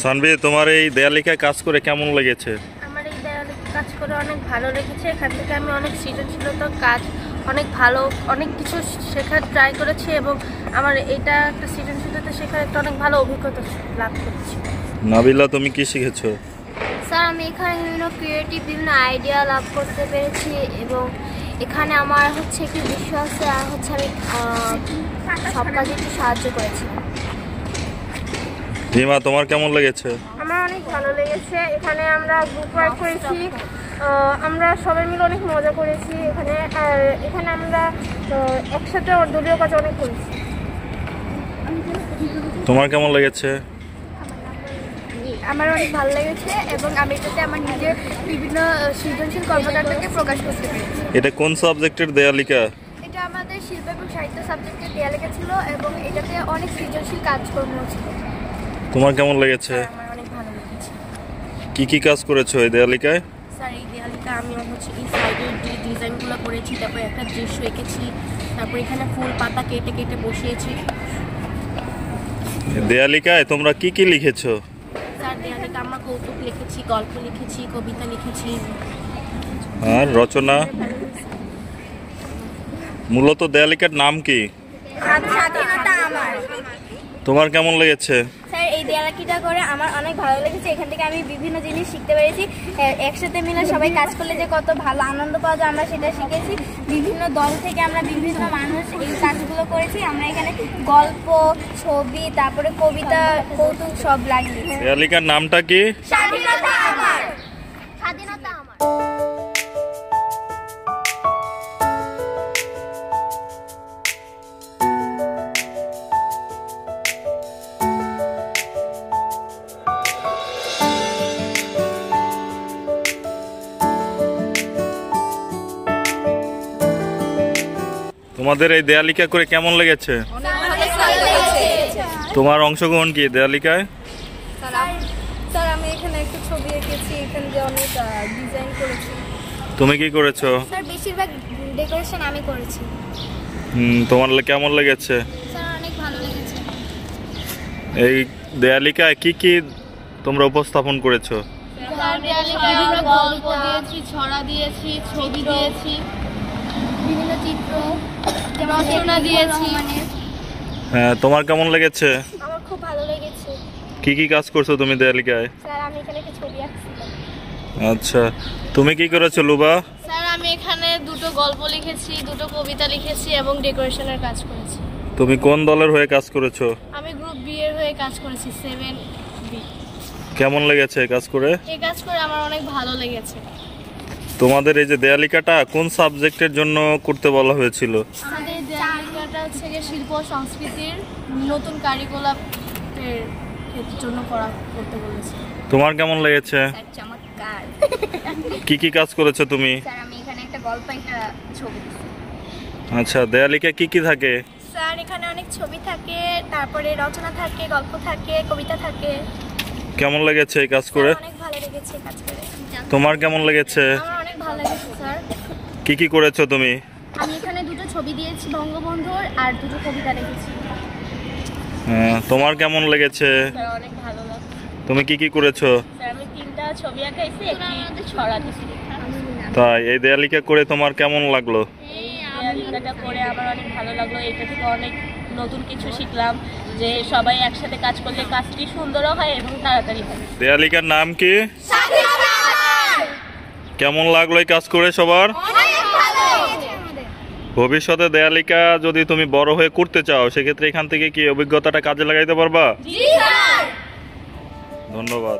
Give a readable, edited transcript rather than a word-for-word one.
সানভি, তোমার এই দেয়ালিকায় কাজ করে কেমন লেগেছে? আমার এই দেয়ালিকা কাজ করে অনেক ভালো লেগেছে। এখান থেকে আমি অনেক সৃজনশীলতার কাজ, অনেক ভালো অনেক কিছু শেখার ট্রাই করেছি এবং আমার এটা একটা সৃজনশীলতা শেখার একটা অনেক ভালো অভিজ্ঞতা লাভ করেছি। নাবিলা, তুমি কি শিখেছো? স্যার, আমি এখানে বিভিন্ন আইডিয়া লাভ করতে পেরেছি এবং এখানে আমার একটু বিশ্বাস আর আমি সব কাজে একটু সাহায্য করেছি। রিমা, তোমার কেমন লেগেছে? আমার অনেক ভালো লেগেছে। এখানে আমরা গ্রুপ ওয়ার্ক করেছি, আমরা সবাই মিলে অনেক মজা করেছি এখানে আমরা একসাথে দলীয় কাজ অনেক করেছি। তোমার কেমন লেগেছে? আমার অনেক ভালো লেগেছে এবং আমি এটাতে আমার নিজের বিভিন্ন সৃজনশীল কর্মকাণ্ডকে প্রকাশ করতে পেরেছি। এটা কোন সাবজেক্টের দেয়ালিকা? এটা আমাদের শিল্প এবং সাহিত্য সাবজেক্টের দেয়ালিকা ছিল এবং এটাতে অনেক সৃজনশীল কাজকর্ম ছিল। তোমার কেমন লেগেছে? আমার অনেক ভালো লেগেছে। কি কি কাজ করেছো এই দেয়ালিকায়? স্যার, এই দেয়ালিকা আমি এই সাইডের ডিজাইনগুলো করেছি, তারপর একটা দৃশ্য এঁকেছি, তারপর এখানে ফুল পাতা কেটে কেটে বসিয়েছি। দেয়ালিকায় তোমরা কি কি লিখেছো? স্যার, দেয়ালিকা আমরা কৌতুক লিখেছি, গল্প লিখেছি, কবিতা লিখেছি আর রচনা। মূলত দেয়ালিকার নাম কি? স্বাধীনতা আমার। তোমার কেমন লেগেছে? স্যার, এই দেয়ালিকাটা করে আমার অনেক ভালো লেগেছে। এখান থেকে আমি বিভিন্ন জিনিস শিখতে পেরেছি। একসাথে মিলে সবাই কাজ করলে যে কত ভালো আনন্দ পাওয়া যায় আমরা সেটা শিখেছি। বিভিন্ন দল থেকে আমরা বিভিন্ন মানুষ এই কাজগুলো করেছি। আমরা এখানে গল্প, ছবি, তারপরে কবিতা, কৌতুক সব লাগিয়েছি। দেয়ালিকার নামটা কি? স্বাধীনতা আমার। স্বাধীনতা আমার। তোমাদের এই দেয়ালিকা করে কেমন লেগেছে? তোমার অংশগ্রহণ কি দেয়ালিকায়? স্যার, আমি এখানে একটা ছবি এঁকেছি, এখানে যে অনেক ডিজাইন করেছি। তুমি কি করেছো? স্যার, বেশিরভাগ ডেকোরেশন আমি করেছি। তোমার কেমন লেগেছে? স্যার, অনেক ভালো লেগেছে। এই দেয়ালিকায় কি কি তোমরা উপস্থাপন করেছো? স্যার, দেয়ালিকায় আমরা গল্প দিয়েছি, ছড়া দিয়েছি, ছবি দিয়েছি, বিভিন্ন চিত্র, রচনা দিয়েছি। হ্যাঁ, তোমার কেমন লেগেছে? আমার খুব ভালো লেগেছে। কি কি কাজ করছো তুমি দেয়ালিকায়? স্যার, আমি এখানে একটা ছবি আঁকছিলাম। আচ্ছা, তুমি কি করেছো লুবা? স্যার, আমি এখানে দুটো গল্প লিখেছি, দুটো কবিতা লিখেছি এবং ডেকোরেশনের কাজ করেছি। তুমি কোন দলের হয়ে কাজ করেছো? আমি গ্রুপ বি এর হয়ে কাজ করেছি, 7B। কেমন লেগেছে কাজ করে? এই কাজ করে আমার অনেক ভালো লেগেছে। তোমাদের এই যে দেয়ালিকাটা কোন সাবজেক্টের জন্য করতে বলা হয়েছিল? আমাদের দেয়ালিকাটা শিল্প ও সংস্কৃতির নতুন কারিকুলামের জন্য করতে বলেছে। তোমার কেমন লেগেছে? চমৎকার। কি কি কাজ করেছো তুমি? স্যার, আমি এখানে একটা গল্প, একটা ছবি দিয়েছি। আচ্ছা, দেয়ালিকায় কি কি থাকে? স্যার, এখানে অনেক ছবি থাকে, তারপরে রচনা থাকে, গল্প থাকে, কবিতা থাকে। কেমন লেগেছে এই কাজ করে? অনেক ভালো লেগেছে কাজ করে। তোমার কেমন লেগেছে? আমার অনেক ভালো লেগেছে স্যার। কি কি করেছো তুমি? আমি এখানে দুটো ছবি দিয়েছি বঙ্গবন্ধুর আর দুটো কবিতা লিখেছি। তোমার কেমন লেগেছে? স্যার, অনেক ভালো লাগছে। তুমি কি কি করেছো? স্যার, আমি 3টা ছবি আঁকাইছি, একটি ছড়া দিয়েছি। তাই এই দেয়ালিকা করে তোমার কেমন লাগলো? এই দেয়ালিকাটা করে আমার অনেক ভালো লাগলো। এটা থেকে অনেক নতুন কিছু শিখলাম যে সবাই একসাথে কাজ করলে কাজটি সুন্দরও হয় এবং তাড়াতাড়ি হয়। দেয়ালিকার নাম কি? কেমন লাগলো এই কাজ করে সবার? ভবিষ্যতে দেয়ালিকা যদি তুমি বড় হয়ে করতে চাও সেক্ষেত্রে এখান থেকে কি অভিজ্ঞতাটা কাজে লাগাইতে পারবা? ধন্যবাদ।